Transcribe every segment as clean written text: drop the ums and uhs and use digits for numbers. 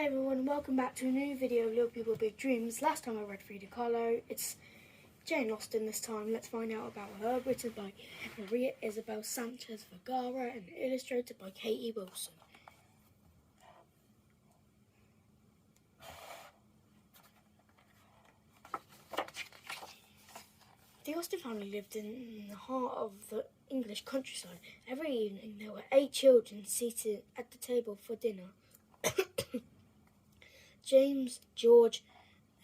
everyone, welcome back to a new video of Little People Big Dreams. Last time I read Frida Kahlo. It's Jane Austen this time. Let's find out about her. Written by Maria Isabel Sanchez Vergara and illustrated by Katie Wilson. The Austen family lived in the heart of the English countryside. Every evening there were 8 children seated at the table for dinner. James, George,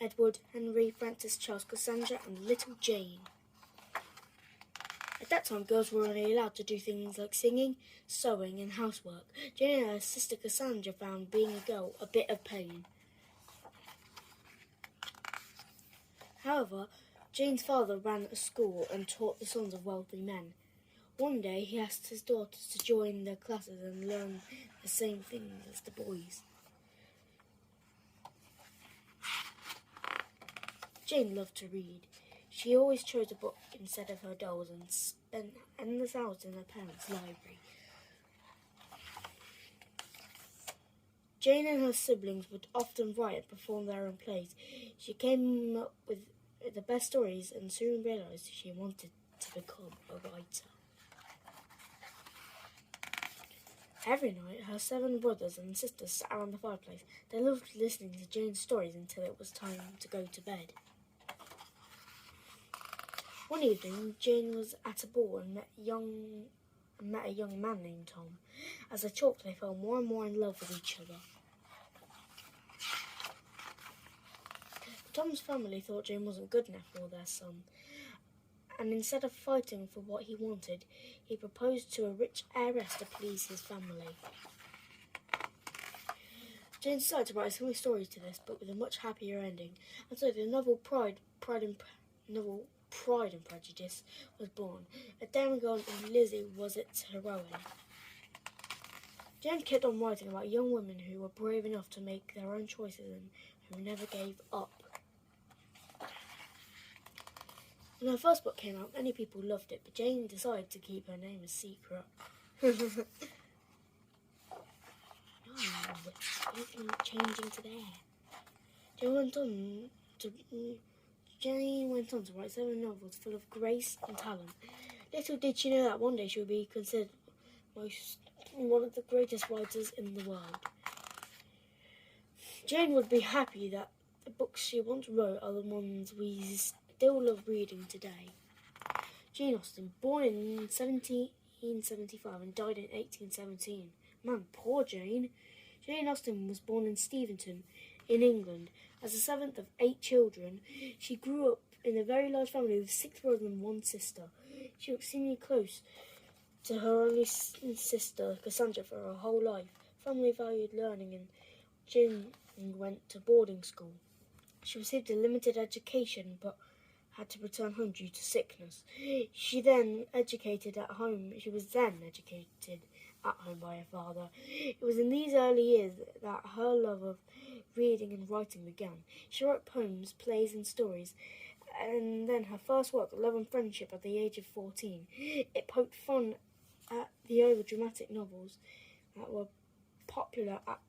Edward, Henry, Francis, Charles, Cassandra, and little Jane. At that time, girls were only allowed to do things like singing, sewing, and housework. Jane and her sister Cassandra found being a girl a bit of pain. However, Jane's father ran a school and taught the sons of wealthy men. One day, he asked his daughters to join their classes and learn the same things as the boys. Jane loved to read. She always chose a book instead of her dolls and spent endless hours in her parents' library. Jane and her siblings would often write and perform their own plays. She came up with the best stories and soon realised she wanted to become a writer. Every night, her 7 brothers and sisters sat around the fireplace. They loved listening to Jane's stories until it was time to go to bed. One evening, Jane was at a ball and met a young man named Tom. As they talked, they fell more and more in love with each other. Tom's family thought Jane wasn't good enough for their son, and instead of fighting for what he wanted, he proposed to a rich heiress to please his family. Jane decided to write a similar story to this, but with a much happier ending, and so the novel Pride and Prejudice was born. A demigod and Lizzie was its heroine. Jane kept on writing about young women who were brave enough to make their own choices and who never gave up. When her first book came out, many people loved it, but Jane decided to keep her name a secret. It's not changing to there. Jane went on to write 7 novels full of grace and talent. Little did she know that one day she would be considered one of the greatest writers in the world. Jane would be happy that the books she once wrote are the ones we still love reading today. Jane Austen, born in 1775 and died in 1817. Man, poor Jane. Jane Austen was born in Steventon, in England. As the 7th of 8 children, she grew up in a very large family with 6 brothers and 1 sister. She was extremely close to her only sister, Cassandra, for her whole life. Family valued learning and Jane went to boarding school. She received a limited education but had to return home due to sickness. She was then educated at home by her father. It was in these early years that her love of reading and writing began. She wrote poems, plays and stories, and then her first work, Love and Friendship, at the age of 14. It poked fun at the over-dramatic novels that were popular at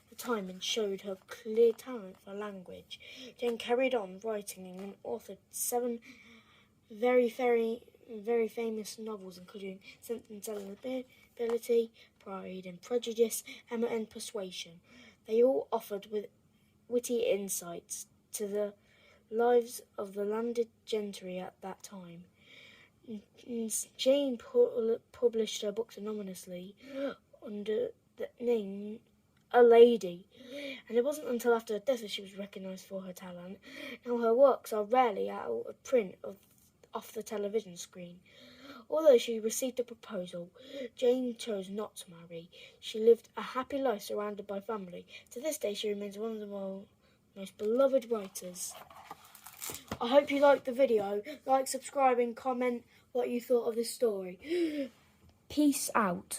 the time and showed her clear talent for language. Jane carried on writing and authored 7 very famous novels, including Sense and Sensibility, Pride and Prejudice, Emma and Persuasion. They all offered with witty insights to the lives of the landed gentry at that time. Jane published her books anonymously under the name A Lady, and it wasn't until after her death that she was recognised for her talent. Now her works are rarely out of print off the television screen. Although she received a proposal, Jane chose not to marry. She lived a happy life surrounded by family. To this day, she remains one of the most beloved writers. I hope you liked the video. Like, subscribe and comment what you thought of this story. Peace out.